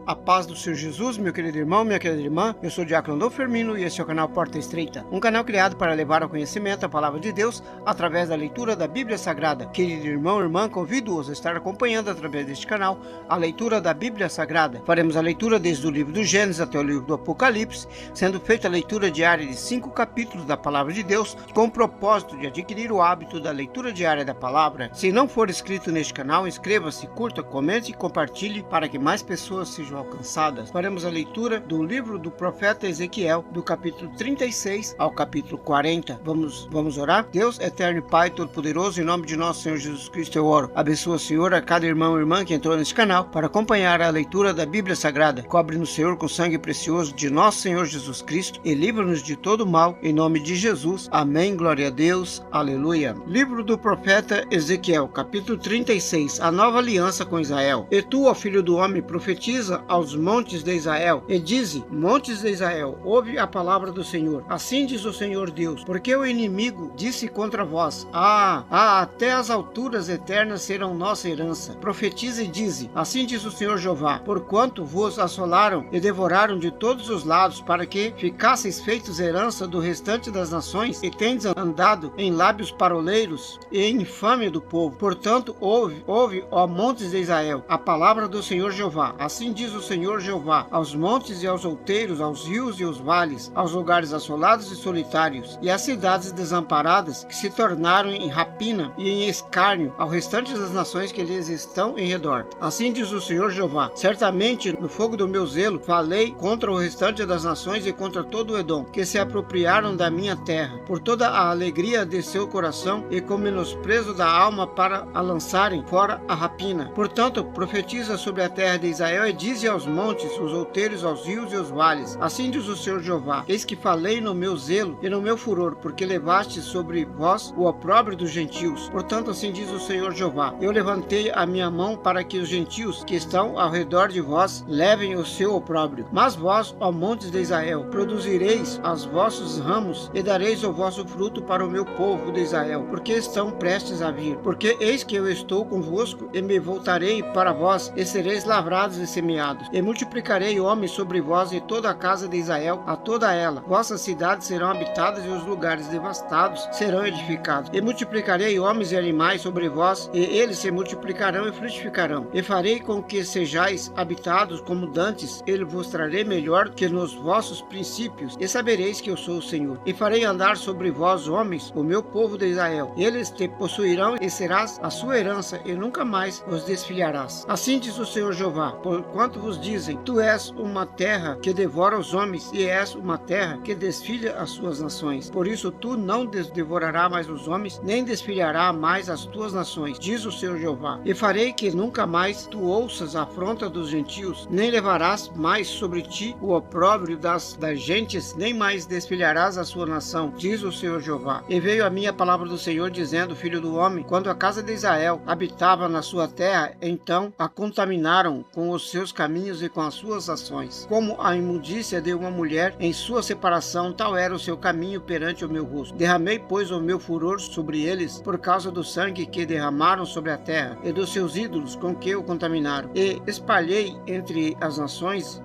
A paz do Senhor Jesus, meu querido irmão, minha querida irmã. Eu sou o Diácono Adolfo Firmino e esse é o canal Porta Estreita, um canal criado para levar ao conhecimento a palavra de Deus através da leitura da Bíblia Sagrada. Querido irmão, irmã, convido-os a estar acompanhando através deste canal a leitura da Bíblia Sagrada. Faremos a leitura desde o livro do Gênesis até o livro do Apocalipse, sendo feita a leitura diária de 5 capítulos da palavra de Deus, com o propósito de adquirir o hábito da leitura diária da palavra. Se não for inscrito neste canal, inscreva-se, curta, comente e compartilhe para que mais pessoas sejam alcançadas. Faremos a leitura do livro do profeta Ezequiel, do capítulo 36 ao capítulo 40. Vamos orar? Deus, eterno Pai Todo-Poderoso, em nome de nosso Senhor Jesus Cristo eu oro. Abençoa, Senhor, a cada irmão e irmã que entrou neste canal para acompanhar a leitura da Bíblia Sagrada. Cobre-nos, Senhor, com o sangue precioso de nosso Senhor Jesus Cristo e livra-nos de todo mal, em nome de Jesus. Amém. Glória a Deus. Aleluia. Livro do profeta Ezequiel, capítulo 36. A nova aliança com Israel. E tu, ó filho do homem, profetiza aos montes de Israel, e dize: montes de Israel, ouve a palavra do Senhor. Assim diz o Senhor Deus: porque o inimigo disse contra vós: até as alturas eternas serão nossa herança. Profetiza e dize: assim diz o Senhor Jeová: porquanto vos assolaram e devoraram de todos os lados, para que ficasseis feitos herança do restante das nações, e tendes andado em lábios paroleiros e em infâmia do povo. Portanto, ouve, ó montes de Israel, a palavra do Senhor Jeová. Assim diz o Senhor Jeová: aos montes e aos outeiros, aos rios e aos vales, aos lugares assolados e solitários, e às cidades desamparadas, que se tornaram em rapina e em escárnio ao restante das nações que lhes estão em redor. Assim diz o Senhor Jeová: certamente no fogo do meu zelo falei contra o restante das nações e contra todo o Edom, que se apropriaram da minha terra, por toda a alegria de seu coração e com menosprezo da alma, para a lançarem fora a rapina. Portanto, profetiza sobre a terra de Israel e dize aos montes, os outeiros, aos rios e aos vales: assim diz o Senhor Jeová: eis que falei no meu zelo e no meu furor, porque levaste sobre vós o opróbrio dos gentios. Portanto, assim diz o Senhor Jeová: eu levantei a minha mão para que os gentios que estão ao redor de vós levem o seu opróbrio. Mas vós, ó montes de Israel, produzireis os vossos ramos e dareis o vosso fruto para o meu povo de Israel, porque estão prestes a vir. Porque eis que eu estou convosco e me voltarei para vós, e sereis lavrados e semeados, e multiplicarei homens sobre vós e toda a casa de Israel, a toda ela. Vossas cidades serão habitadas e os lugares devastados serão edificados. E multiplicarei homens e animais sobre vós, e eles se multiplicarão e frutificarão. E farei com que sejais habitados como dantes, e vos trarei melhor que nos vossos princípios, e sabereis que eu sou o Senhor. E farei andar sobre vós homens, o meu povo de Israel. Eles te possuirão e serás a sua herança, e nunca mais vos desfilharás. Assim diz o Senhor Jeová: porquanto vos dizem: tu és uma terra que devora os homens, e és uma terra que desfilha as suas nações. Por isso tu não devorarás mais os homens, nem desfilhará mais as tuas nações, diz o Senhor Jeová. E farei que nunca mais tu ouças a afronta dos gentios, nem levarás mais sobre ti o opróbrio das gentes, nem mais desfilharás a sua nação, diz o Senhor Jeová. E veio a minha palavra do Senhor, dizendo: filho do homem, quando a casa de Israel habitava na sua terra, então a contaminaram com os seus caminhos e com as suas ações. Como a imundícia de uma mulher em sua separação, tal era o seu caminho perante o meu rosto. Derramei, pois, o meu furor sobre eles, por causa do sangue que derramaram sobre a terra, e dos seus ídolos com que o contaminaram. E espalhei entre as nações,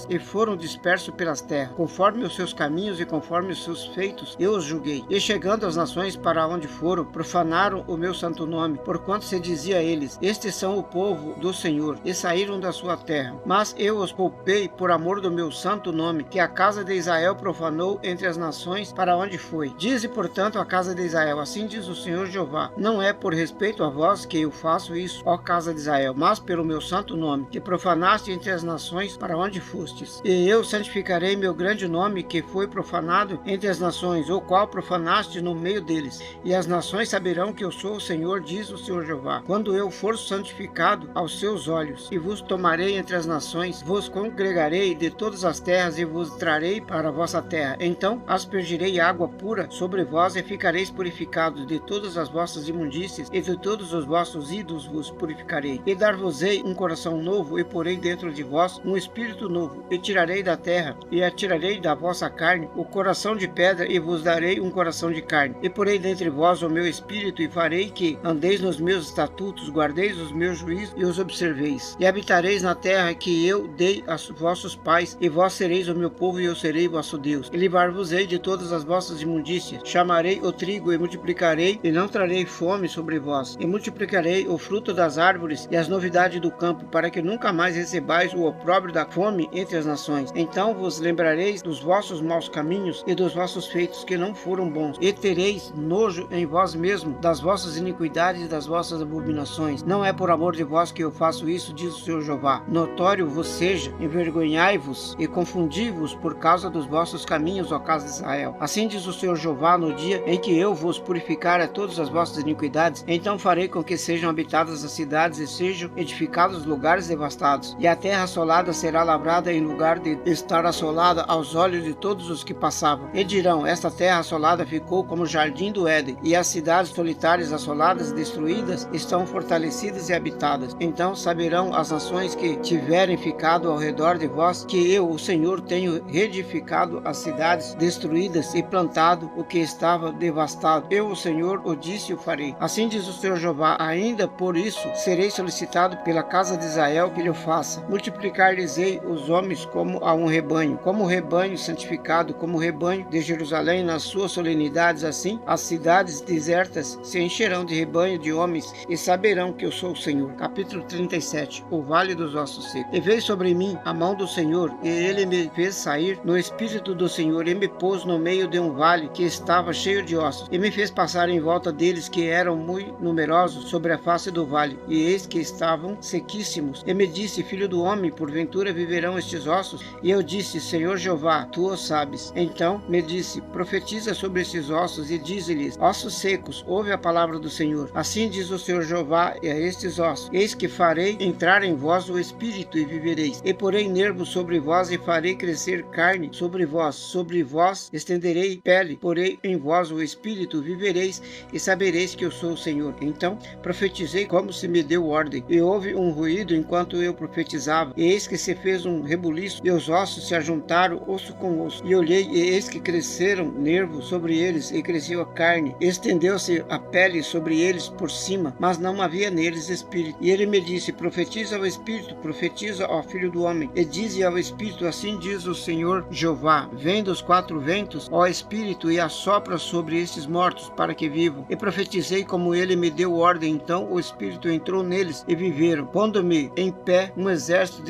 e foram dispersos pelas terras, conforme os seus caminhos e conforme os seus feitos, eu os julguei. E chegando às nações para onde foram, profanaram o meu santo nome, porquanto se dizia a eles: estes são o povo do Senhor, e saíram da sua terra. Mas eu os poupei por amor do meu santo nome, que a casa de Israel profanou entre as nações para onde foi. Dize, portanto, a casa de Israel: assim diz o Senhor Jeová: não é por respeito a vós que eu faço isso, ó casa de Israel, mas pelo meu santo nome, que profanaste entre as nações para onde fostes. E eu santificarei meu grande nome, que foi profanado entre as nações, o qual profanaste no meio deles. E as nações saberão que eu sou o Senhor, diz o Senhor Jeová, quando eu for santificado aos seus olhos. E vos tomarei entre as nações, vos congregarei de todas as terras, e vos trarei para a vossa terra. Então aspergirei água pura sobre vós, e ficareis purificados de todas as vossas imundícies, e de todos os vossos ídolos vos purificarei. E dar-vos-ei um coração novo, e porei dentro de vós um espírito novo, e tirarei da terra, e atirarei da vossa carne o coração de pedra, e vos darei um coração de carne. E porei dentre vós o meu espírito, e farei que andeis nos meus estatutos, guardeis os meus juízos e os observeis. serveis. E habitareis na terra que eu dei a vossos pais, e vós sereis o meu povo, e eu serei vosso Deus. E livrar-vos-ei de todas as vossas imundícias. Chamarei o trigo, e multiplicarei, e não trarei fome sobre vós. E multiplicarei o fruto das árvores, e as novidades do campo, para que nunca mais recebais o opróbrio da fome entre as nações. Então vos lembrareis dos vossos maus caminhos, e dos vossos feitos que não foram bons. E tereis nojo em vós mesmo das vossas iniquidades e das vossas abominações. Não é por amor de vós que eu faço isso, diz o Senhor Jeová. Notório vos seja, envergonhai-vos e confundi-vos por causa dos vossos caminhos, ó casa de Israel. Assim diz o Senhor Jeová, no dia em que eu vos purificar a todas as vossas iniquidades, então farei com que sejam habitadas as cidades e sejam edificados lugares devastados. E a terra assolada será lavrada em lugar de estar assolada aos olhos de todos os que passavam. E dirão, esta terra assolada ficou como o jardim do Éden, e as cidades solitárias assoladas e destruídas estão fortalecidas e habitadas. Então saberão as nações que tiverem ficado ao redor de vós, que eu, o Senhor, tenho reedificado as cidades destruídas e plantado o que estava devastado. Eu, o Senhor, o disse e o farei. Assim diz o Senhor Jeová, ainda por isso serei solicitado pela casa de Israel que lhe faça. Multiplicar-lhes-ei os homens como a um rebanho, como o rebanho santificado, como o rebanho de Jerusalém nas suas solenidades. Assim as cidades desertas se encherão de rebanho de homens e saberão que eu sou o Senhor. Capítulo 37. O vale dos ossos secos. E veio sobre mim a mão do Senhor, e ele me fez sair no espírito do Senhor, e me pôs no meio de um vale que estava cheio de ossos, e me fez passar em volta deles, que eram muito numerosos sobre a face do vale, e eis que estavam sequíssimos. E me disse, filho do homem, porventura viverão estes ossos? E eu disse, Senhor Jeová, tu o sabes. Então me disse, profetiza sobre estes ossos, e dize-lhes, ossos secos, ouve a palavra do Senhor. Assim diz o Senhor Jeová a estes ossos, eis que farei entrar em vós o espírito, e vivereis. E porei nervos sobre vós, e farei crescer carne sobre vós estenderei pele, porei em vós o espírito, vivereis, e sabereis que eu sou o Senhor. Então profetizei como se me deu ordem, e houve um ruído enquanto eu profetizava, e eis que se fez um rebuliço, e os ossos se ajuntaram osso com osso. E olhei, e eis que cresceram nervos sobre eles, e cresceu a carne, estendeu-se a pele sobre eles por cima, mas não havia neles espírito. E ele me disse, profetiza ao espírito, profetiza ao filho do homem, e dize ao espírito, assim diz o Senhor Jeová, vem dos quatro ventos, ó espírito, e assopra sobre estes mortos, para que vivam. E profetizei como ele me deu ordem. Então o espírito entrou neles, e viveram, pondo-me em pé um exército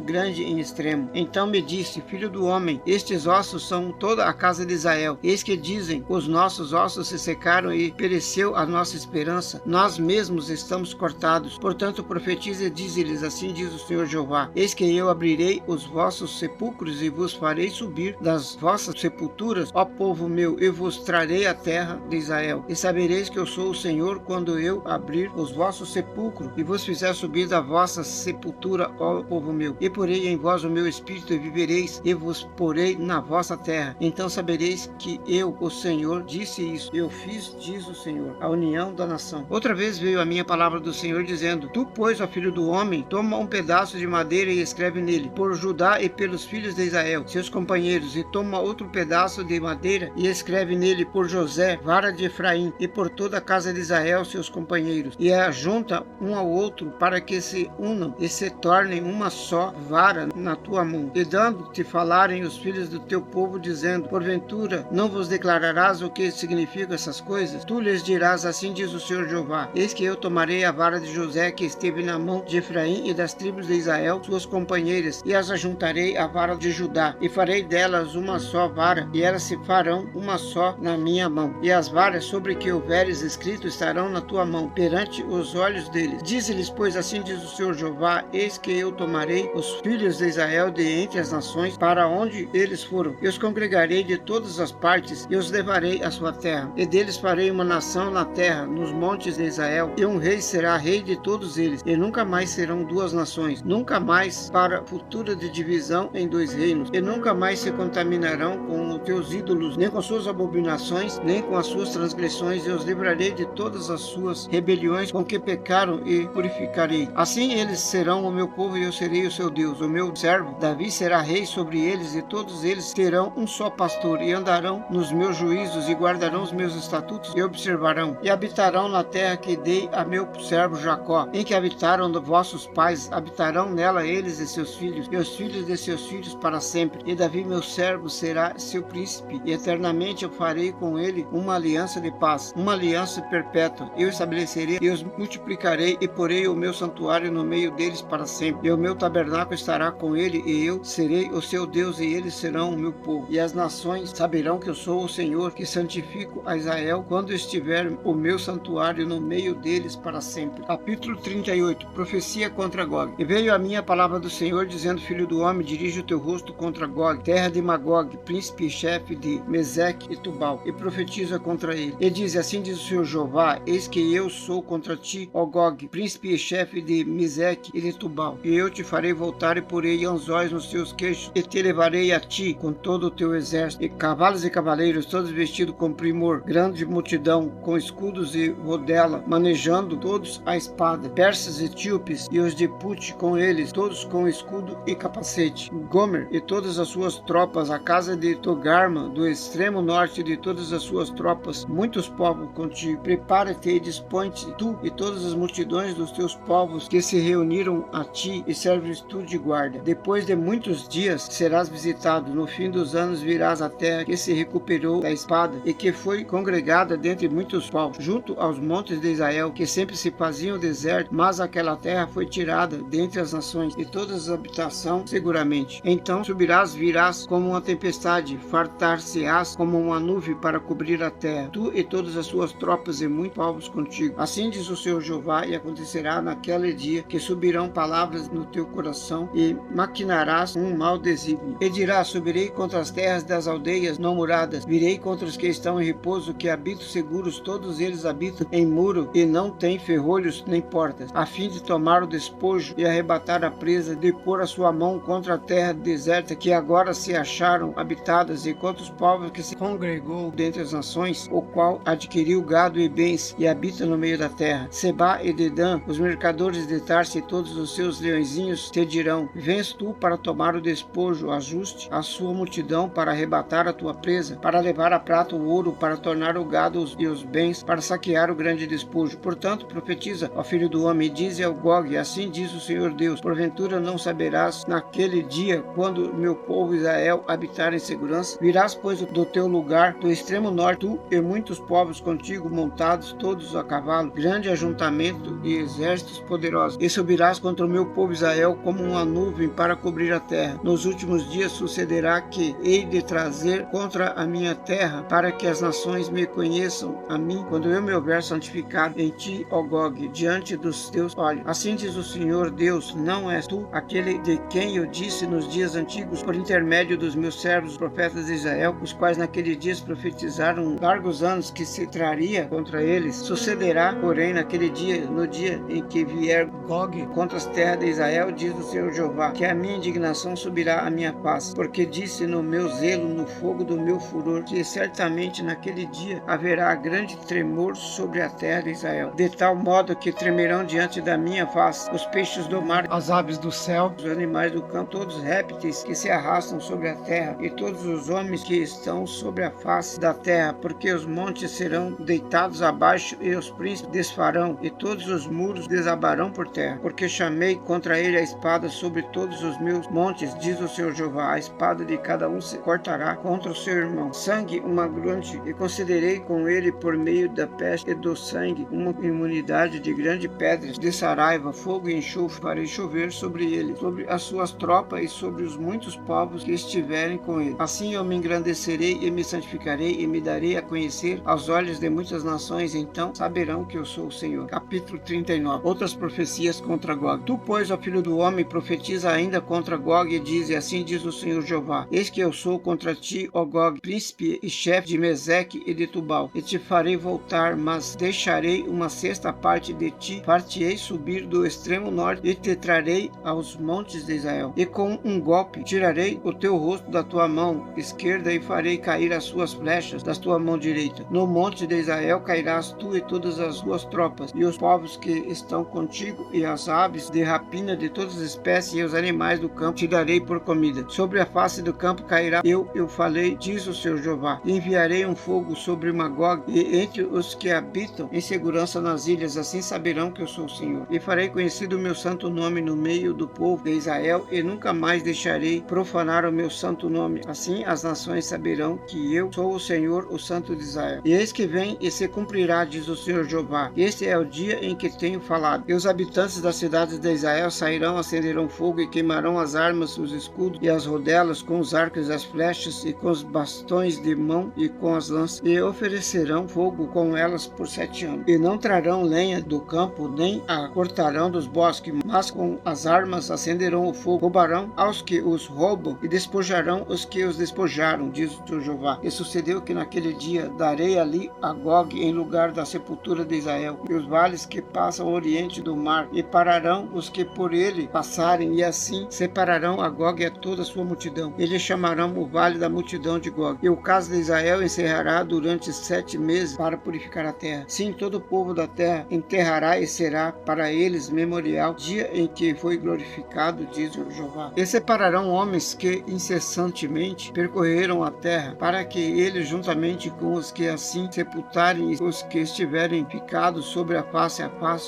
grande em extremo. Então me disse, filho do homem, estes ossos são toda a casa de Israel. Eis que dizem, os nossos ossos se secaram, e pereceu a nossa esperança, nós mesmos estamos cortados. Portanto profetiza e dize-lhes, assim diz o Senhor Jeová, eis que eu abrirei os vossos sepulcros, e vos farei subir das vossas sepulturas, ó povo meu, e vos trarei a terra de Israel. E sabereis que eu sou o Senhor, quando eu abrir os vossos sepulcros, e vos fizer subir da vossa sepultura, ó povo meu. E porei em vós o meu espírito, e vivereis, e vos porei na vossa terra. Então sabereis que eu, o Senhor, disse isso. Eu fiz, diz o Senhor, a união da nação. Outra vez veio a minha palavra do Senhor, dizendo, tu, pois, ó filho do homem, toma um pedaço de madeira e escreve nele, por Judá e pelos filhos de Israel, seus companheiros, e toma outro pedaço de madeira e escreve nele, por José, vara de Efraim, e por toda a casa de Israel, seus companheiros, e ajunta um ao outro, para que se unam e se tornem uma só vara na tua mão. E dando-te falarem os filhos do teu povo, dizendo, porventura não vos declararás o que significam essas coisas? Tu lhes dirás, assim diz o Senhor Jeová, eis que eu tomarei a vara de José que esteve na mão de Efraim e das tribos de Israel, suas companheiras, e as ajuntarei à vara de Judá, e farei delas uma só vara, e elas se farão uma só na minha mão. E as varas sobre que houveres escrito estarão na tua mão, perante os olhos deles. Dize-lhes, pois, assim diz o Senhor Jeová, eis que eu tomarei os filhos de Israel de entre as nações, para onde eles foram, e os congregarei de todas as partes, e os levarei à sua terra, e deles farei uma nação na terra, nos montes de Israel, e um rei será rei de todos eles, e nunca mais serão duas nações, nunca mais para futura de divisão em dois reinos, e nunca mais se contaminarão com os teus ídolos, nem com suas abominações, nem com as suas transgressões, e os livrarei de todas as suas rebeliões com que pecaram, e purificarei. Assim eles serão o meu povo, e eu serei o seu Deus. O meu servo Davi será rei sobre eles, e todos eles terão um só pastor, e andarão nos meus juízos, e guardarão os meus estatutos, e observarão, e habitarão na terra que dei a meu servo Jacó, Jericó, em que habitaram vossos pais, habitarão nela eles e seus filhos, e os filhos de seus filhos para sempre. E Davi, meu servo, será seu príncipe, e eternamente eu farei com ele uma aliança de paz, uma aliança perpétua. Eu estabelecerei e os multiplicarei, e porei o meu santuário no meio deles para sempre. E o meu tabernáculo estará com ele, e eu serei o seu Deus, e eles serão o meu povo. E as nações saberão que eu sou o Senhor, que santifico a Israel, quando estiver o meu santuário no meio deles para sempre. Capítulo 38. Profecia contra Gog. E veio a mim a palavra do Senhor, dizendo: Filho do homem, dirige o teu rosto contra Gog, terra de Magog, príncipe e chefe de Meseque e Tubal, e profetiza contra ele. E diz: Assim diz o Senhor Jeová: Eis que eu sou contra ti, ó Gog, príncipe e chefe de Meseque e de Tubal. E eu te farei voltar, e porei anzóis nos teus queixos, e te levarei a ti com todo o teu exército, e cavalos e cavaleiros, todos vestidos com primor, grande multidão, com escudos e rodela, manejando todos a espada, persas, etíopes e os de Put com eles, todos com escudo e capacete. Gomer e todas as suas tropas, a casa de Togarma, do extremo norte de todas as suas tropas, muitos povos contigo. Prepara-te e dispõe-te, tu e todas as multidões dos teus povos que se reuniram a ti, e serves tu de guarda. Depois de muitos dias serás visitado, no fim dos anos virás à terra que se recuperou da espada, e que foi congregada dentre muitos povos, junto aos montes de Israel, que sempre se faziam deserto, mas aquela terra foi tirada dentre as nações, e todas as habitações seguramente. Então subirás, virás como uma tempestade, fartar-se-ás como uma nuvem para cobrir a terra, tu e todas as suas tropas e muitos povos contigo. Assim diz o Senhor Jeová: e acontecerá naquele dia que subirão palavras no teu coração, e maquinarás um mau desígnio. E dirás: subirei contra as terras das aldeias não muradas, virei contra os que estão em repouso, que habitam seguros, todos eles habitam em muro, e não têm ferrolhos nem portas, a fim de tomar o despojo e arrebatar a presa, de pôr a sua mão contra a terra deserta, que agora se acharam habitadas, e contra os povos que se congregou dentre as nações, o qual adquiriu gado e bens, e habita no meio da terra. Seba e Dedã, os mercadores de Tarse e todos os seus leõezinhos te dirão: vens tu para tomar o despojo, ajuste a sua multidão para arrebatar a tua presa, para levar a prata, o ouro, para tornar o gado e os bens, para saquear o grande despojo. Portanto, profetiza, ó filho do homem, e dize ao Gog: assim diz o Senhor Deus: porventura não saberás naquele dia, quando meu povo Israel habitar em segurança? Virás, pois, do teu lugar, do extremo norte, tu e muitos povos contigo, montados todos a cavalo, grande ajuntamento e exércitos poderosos, e subirás contra o meu povo Israel como uma nuvem para cobrir a terra. Nos últimos dias sucederá que hei de trazer contra a minha terra, para que as nações me conheçam a mim, quando eu me houver santificado em ti, ó Gog, diante dos teus olhos. Assim diz o Senhor Deus: não és tu aquele de quem eu disse nos dias antigos, por intermédio dos meus servos, os profetas de Israel, os quais naqueles dias profetizaram largos anos que se traria contra eles? Sucederá, porém, naquele dia, no dia em que vier Gog contra as terras de Israel, diz o Senhor Jeová, que a minha indignação subirá à minha face, porque disse no meu zelo, no fogo do meu furor, que certamente naquele dia haverá grande tremor sobre a terra de Israel, de tal modo que tremerão diante da minha face os peixes do mar, as aves do céu, os animais do campo, todos os répteis que se arrastam sobre a terra, e todos os homens que estão sobre a face da terra, porque os montes serão deitados abaixo, e os príncipes desfarão, e todos os muros desabarão por terra, porque chamei contra ele a espada sobre todos os meus montes, diz o Senhor Jeová: a espada de cada um se cortará contra o seu irmão, sangue uma grande, e concederei com ele por meio da peste e do sangue uma imunidade de grande pedras, de saraiva, fogo e enxofre, farei chover sobre ele, sobre as suas tropas e sobre os muitos povos que estiverem com ele. Assim eu me engrandecerei e me santificarei, e me darei a conhecer aos olhos de muitas nações, então saberão que eu sou o Senhor. Capítulo 39. Outras profecias contra Gog. Tu, pois, ó filho do homem, profetiza ainda contra Gog, e diz: e assim diz o Senhor Jeová: eis que eu sou contra ti, ó Gog, príncipe e chefe de Meseque e de Tubal, e te farei voltar, mas deixarei uma sexta parte de ti, far-te-ei subir do extremo norte, e te trarei aos montes de Israel, e com um golpe tirarei o teu rosto da tua mão esquerda, e farei cair as suas flechas da tua mão direita. No monte de Israel cairás tu e todas as suas tropas, e os povos que estão contigo, e as aves de rapina de todas as espécies, e os animais do campo te darei por comida. Sobre a face do campo cairá, eu falei, diz o Senhor Jeová: enviarei um fogo sobre Magog, e entre os que habitam em segurança nas ilhas, assim saberão que eu sou o Senhor. E farei conhecido o meu santo nome no meio do povo de Israel, e nunca mais deixarei profanar o meu santo nome. Assim as nações saberão que eu sou o Senhor, o Santo de Israel. E eis que vem e se cumprirá, diz o Senhor Jeová. Este é o dia em que tenho falado. E os habitantes das cidades de Israel sairão, acenderão fogo e queimarão as armas, os escudos e as rodelas, com os arcos e as flechas, e com os bastões de mão e com as lanças, e oferecerão fogo com elas por 7 anos. E não trarão lenha do campo, nem a cortarão dos bosques, mas com as armas acenderão o fogo, roubarão aos que os roubam e despojarão os que os despojaram, diz o Senhor Jeová. E sucedeu que naquele dia darei ali a Gog em lugar da sepultura de Israel, e os vales que passam ao oriente do mar, e pararão os que por ele passarem, e assim separarão a Gog e a toda a sua multidão. Eles chamarão o vale da multidão de Gog. E o caso de Israel encerrará durante 7 meses para purificar a terra. Sim, todo o povo da terra enterrará, e será para eles memorial, dia em que foi glorificado, diz o Jeová. E separarão homens que incessantemente percorreram a terra, para que eles, juntamente com os que assim sepultarem e os que estiverem ficados sobre a face,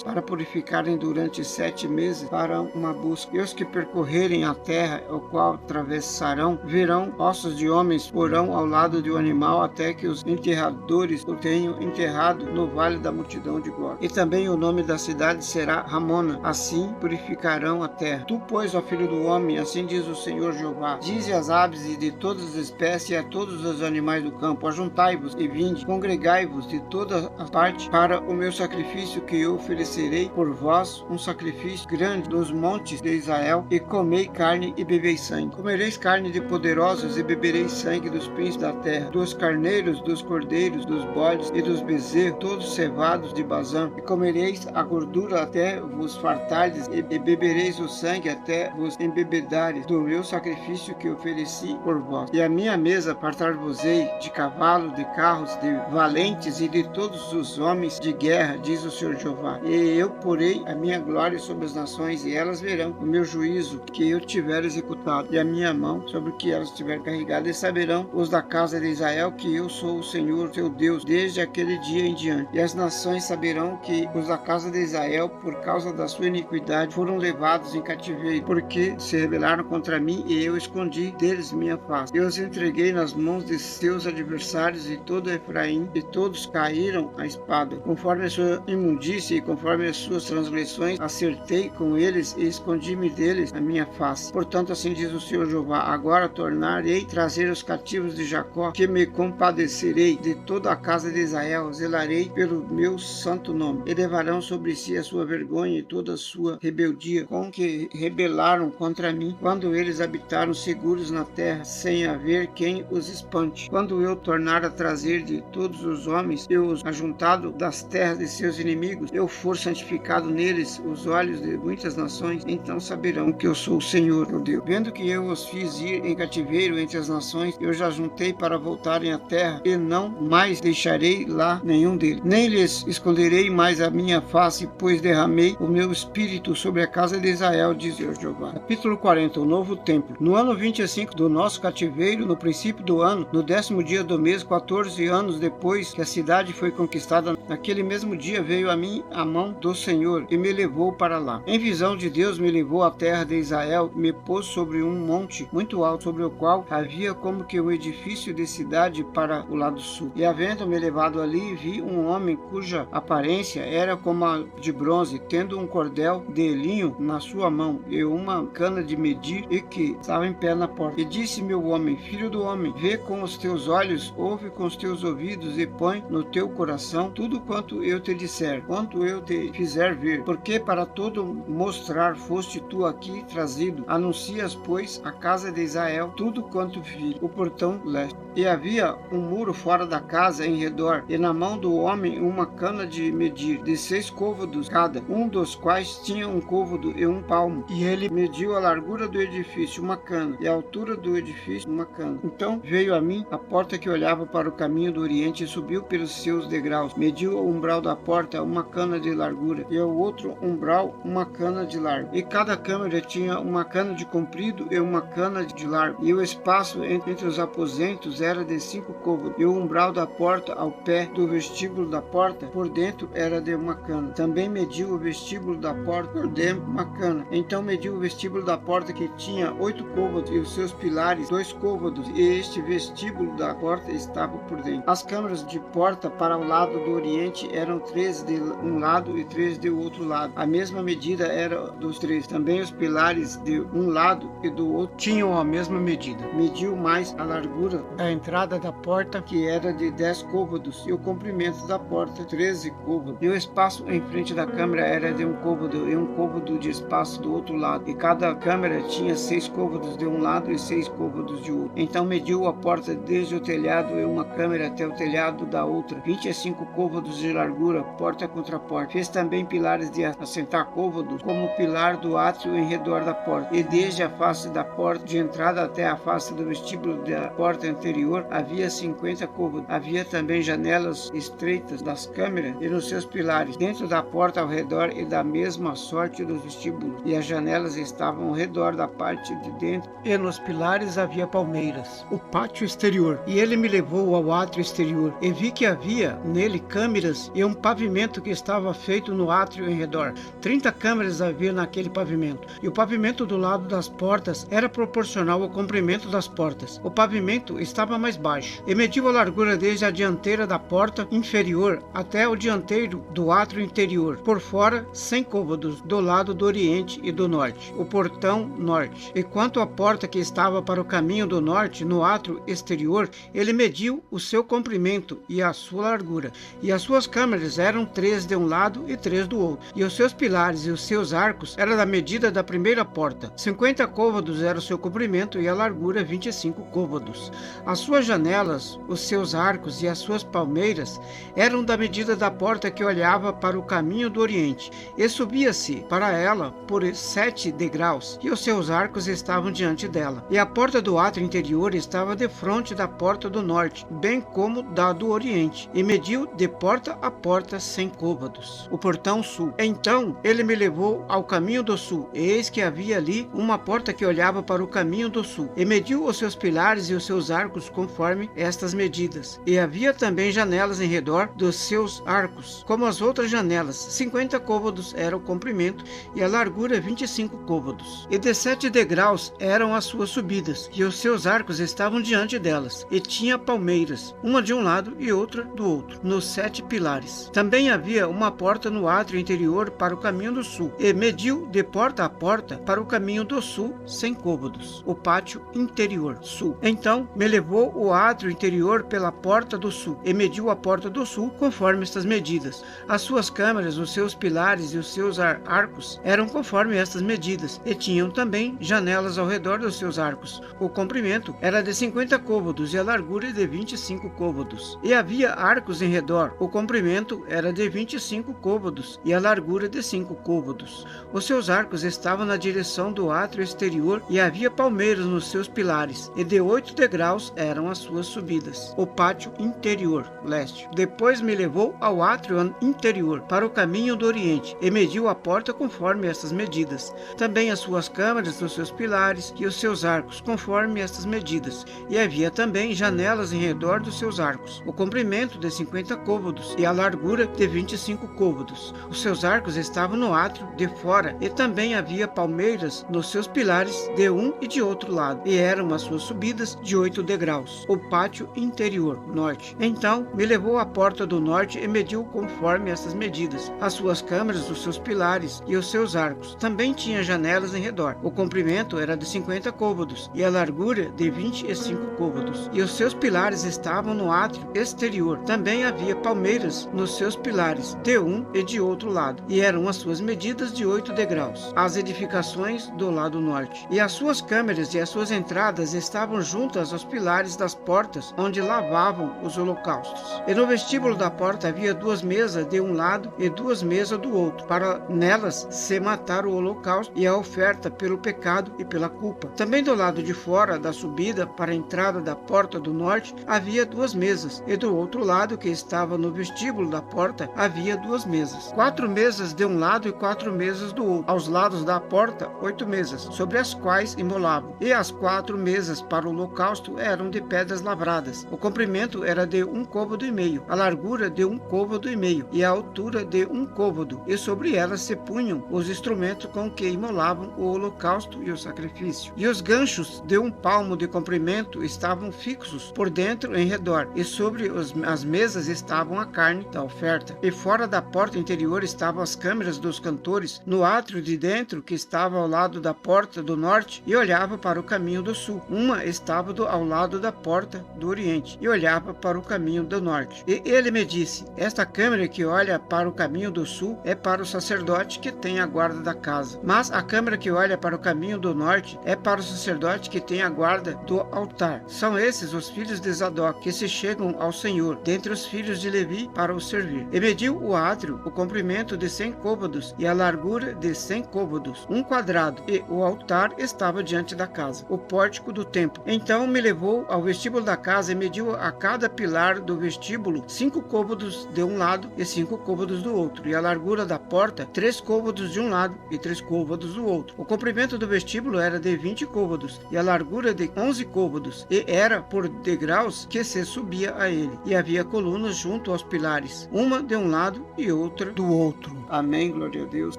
para purificarem durante 7 meses para uma busca. E os que percorrerem a terra, o qual atravessarão, verão ossos de homens, porão ao lado de um animal, até que os enterradores o tenham enterrado no vale da multidão de Gog. E também o nome da cidade será Ramona. Assim purificarão a terra. Tu, pois, ó filho do homem, assim diz o Senhor Jeová: dize às aves e de todas as espécies e a todos os animais do campo: ajuntai-vos e vinde, congregai-vos de toda a parte para o meu sacrifício, que eu oferecerei por vós, um sacrifício grande nos montes de Israel, e comei carne e bebei sangue. Comereis carne de poderosos e bebereis sangue dos príncipes da terra, dos carneiros, dos cordeiros, dos bodes e dos bezerros, todos cevados de Bazã. E comereis a gordura até vos fartardes, e bebereis o sangue até vos embebedares do meu sacrifício que ofereci por vós. E a minha mesa fartar-vos-ei de cavalos, de carros, de valentes e de todos os homens de guerra, diz o Senhor Jeová. E eu porei a minha glória sobre as nações, e elas verão o meu juízo que eu tiver executado, e a minha mão sobre o que elas tiver carregado, e saberão os da casa de Israel que eu sou o Senhor, seu Deus, desde aquele dia em diante. E as nações saberão que os da casa de Israel, por causa da sua iniquidade, foram levados em cativeiro, porque se rebelaram contra mim, e eu escondi deles minha face. Eu os entreguei nas mãos de seus adversários, e todo Efraim, e todos caíram à espada. Conforme a sua imundície e conforme as suas transgressões, acertei com eles e escondi-me deles a minha face. Portanto, assim diz o Senhor Jeová: agora tornarei trazer os cativos de Jacó, que me compadecerei de toda a casa de Israel, zelarei pelo meu santo nome, e levarão sobre si a sua vergonha e toda a sua rebeldia, com que rebelaram contra mim, quando eles habitaram seguros na terra, sem haver quem os espante. Quando eu tornar a trazer de todos os homens, eu os ajuntado das terras de seus inimigos, eu for santificado neles os olhos de muitas nações, então saberão que eu sou o Senhor, meu Deus. Vendo que eu os fiz ir em cativeiro entre as nações, eu já juntei para voltarem à terra, e não mais deixarei lá nenhum deles. Nem lhes esconderei mais a minha face, pois derramei o meu espírito sobre a casa de Israel, diz o Jeová. Capítulo 40. O novo templo. No ano 25 do nosso cativeiro, no princípio do ano, no 10º dia do mês, 14 anos depois que a cidade foi conquistada, naquele mesmo dia veio a mim a mão do Senhor, e me levou para lá. Em visão de Deus me levou à terra de Israel, me pôs sobre um monte muito alto, sobre o qual havia como que um edifício de cidade para o lado sul. E havendo-me levado ali, vi um homem cuja aparência era como a de bronze, tendo um cordel de linho na sua mão, e uma cana de medir, e que estava em pé na porta. E disse-me o homem: filho do homem, vê com os teus olhos, ouve com os teus ouvidos, e põe no teu coração tudo quanto eu te disser, quanto eu te fizer ver, porque para todo mostrar foste tu aqui trazido. Anuncias, pois, a casa de Israel tudo quanto vi, o portão leste. E havia um muro fora da casa em redor, e na mão do homem uma cana de medir, de 6 côvados cada, um dos quais tinha um côvado e um palmo. E ele mediu a largura do edifício, uma cana, e a altura do edifício, uma cana. Então veio a mim a porta que olhava para o caminho do oriente, e subiu pelos seus degraus. Mediu o umbral da porta, uma cana de largura, e ao outro umbral, uma cana de largo. E cada câmara tinha uma cana de comprido e uma cana de largo. E o espaço entre os aposentos era de 5 côvados, e o umbral da porta ao pé do vestíbulo da porta, por dentro, era de uma cana. Também mediu o vestíbulo da porta por dentro uma cana. Então mediu o vestíbulo da porta, que tinha 8 côvados, e os seus pilares 2 côvados, e este vestíbulo da porta estava por dentro. As câmaras de porta para o lado do oriente eram 3 de um lado e 3 de outro lado. A mesma medida era dos 3. Também os pilares de um lado e do outro tinham a mesma medida. Mediu mais a largura da entrada da porta, que era de 10 côvados, e o comprimento da porta 13 côvados. E o espaço em frente da câmara era de 1 côvado e 1 côvado de espaço do outro lado. E cada câmara tinha 6 côvados de um lado e 6 côvados de outro. Então mediu a porta desde o telhado e uma câmara até o telhado da outra, 25 côvados de largura, porta contra porta. Fez também pilares de assentar côvados, como o pilar do átrio em redor da porta. E desde a face da porta de entrada até a face do vestíbulo da porta anterior havia 50 côvados. Havia também janelas estreitas das câmaras e nos seus pilares, dentro da porta ao redor, e da mesma sorte dos vestíbulos. E as janelas estavam ao redor da parte de dentro, e nos pilares havia palmeiras. O pátio exterior. E ele me levou ao átrio exterior, e vi que havia nele câmeras e um pavimento que estava feito no átrio em redor. 30 câmeras havia naquele pavimento, e o pavimento do lado das portas era proporcional ao comprimento das portas. O pavimento estava mais baixo, e mediu a largura desde a dianteira da porta inferior até o dianteiro do átrio interior, por fora 100 côvados do lado do oriente e do norte, o portão norte. E quanto à porta que estava para o caminho do norte, no átrio exterior, ele mediu o seu comprimento e a sua largura, e as suas câmaras eram 3 de um lado e 3 do outro, e os seus pilares e os seus arcos eram da medida da primeira porta. 50 côvados era o seu comprimento e a largura 25 côvados. As suas janelas, os seus arcos e as suas palmeiras eram da medida da porta que olhava para o caminho do oriente, e subia-se para ela por 7 degraus, e os seus arcos estavam diante dela. E a porta do átrio interior estava defronte da porta do norte, bem como da do oriente, e mediu de porta a porta 100 côvados. O portão sul. Então ele me levou ao caminho do sul, e eis que havia ali uma porta que olhava para o caminho do sul, e mediu os seus pilares e os seus arcos conforme estas medidas. E havia também janelas em redor dos seus arcos, como as outras janelas. 50 côvados era o comprimento e a largura 25 côvados. E de 7 degraus eram as suas subidas, e os seus arcos estavam diante delas, e tinha palmeiras, uma de um lado e outra do outro, nos 7 pilares. Também havia uma porta no átrio interior para o caminho do sul, e mediu de porta a porta para o caminho do sul 100 côvados, o pátio interior sul. Então me levou o átrio interior pela porta do sul, e mediu a porta do sul conforme estas medidas. As suas câmaras, os seus pilares e os seus arcos eram conforme estas medidas, e tinham também janelas ao redor dos seus arcos. O comprimento era de 50 côvados e a largura de 25 côvados. E havia arcos em redor. O comprimento era de 25 côvados e a largura de 5 côvados. Os seus arcos estavam na direção do átrio exterior, e havia palmeiras nos seus pilares, e de 8 degraus eram as suas subidas. O pátio interior, leste. Depois me levou ao átrio interior, para o caminho do oriente, e mediu a porta conforme estas medidas. Também as suas câmaras, os seus pilares e os seus arcos, conforme estas medidas. E havia também janelas em redor dos seus arcos. O comprimento de 50 côvados e a largura de 25 côvados. Os seus arcos estavam no átrio de fora, e também havia palmeiras nos seus pilares de um e de outro lado, e eram as suas subidas de 8 degraus. O pátio interior, norte. Então me levou à porta do norte e mediu conforme essas medidas. As suas câmaras, os seus pilares e os seus arcos. Também tinha janelas em redor. O comprimento era de 50 côvados e a largura de 25 côvados. E os seus pilares estavam no átrio exterior. Também havia palmeiras nos seus pilares, de um e de outro lado, e eram as suas medidas de 8 degraus. As edificações do lado norte. E as suas câmaras e as suas entradas estavam juntas aos pilares das portas, onde lavavam os holocaustos. E no vestíbulo da porta havia 2 mesas de um lado e 2 mesas do outro, para nelas se matar o holocausto e a oferta pelo pecado e pela culpa. Também do lado de fora da subida para a entrada da porta do norte havia 2 mesas, e do outro lado, que estava no vestíbulo da porta, havia 2 mesas. 4 mesas de um lado e 4 mesas do outro. Aos lados da porta 8 mesas, sobre as quais imolavam. E as 4 mesas para o holocausto eram de pedras lavradas. O comprimento era de 1 côvado e meio, a largura de 1 côvado e meio, e a altura largura de 1 côvado, e sobre ela se punham os instrumentos com que imolavam o holocausto e o sacrifício. E os ganchos de 1 palmo de comprimento estavam fixos por dentro em redor, e sobre as mesas estavam a carne da oferta. E fora da porta interior estavam as câmeras dos cantores, no átrio de dentro, que estava ao lado da porta do norte e olhava para o caminho do sul. Uma estava ao lado da porta do oriente e olhava para o caminho do norte. E ele me disse: esta câmara que olha para o caminho do sul é para o sacerdote que tem a guarda da casa, mas a câmara que olha para o caminho do norte é para o sacerdote que tem a guarda do altar. São esses os filhos de Zadok, que se chegam ao Senhor, dentre os filhos de Levi, para o servir. E mediu o átrio, o comprimento de 100 côvados e a largura de 100 côvados, 1 quadrado, e o altar estava diante da casa, o pórtico do templo. Então me levou ao vestíbulo da casa e mediu a cada pilar do vestíbulo 5 côvados de um lado e 5 côvados do outro, e a largura da porta 3 côvados de um lado e 3 côvados do outro. O comprimento do vestíbulo era de 20 côvados e a largura de 11 côvados, e era por degraus que se subia a ele, e havia colunas junto aos pilares, uma de um lado e outra do outro. Amém, glória a Deus,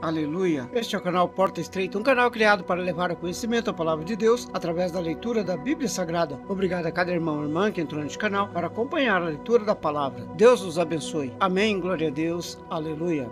aleluia. Este é o canal Porta Estreita, um canal criado para levar ao conhecimento a palavra de Deus através da leitura da Bíblia Sagrada. Obrigado a cada irmão e irmã que entrou neste canal para acompanhar a leitura da palavra. Deus os abençoe. Amém, glória a Deus, aleluia.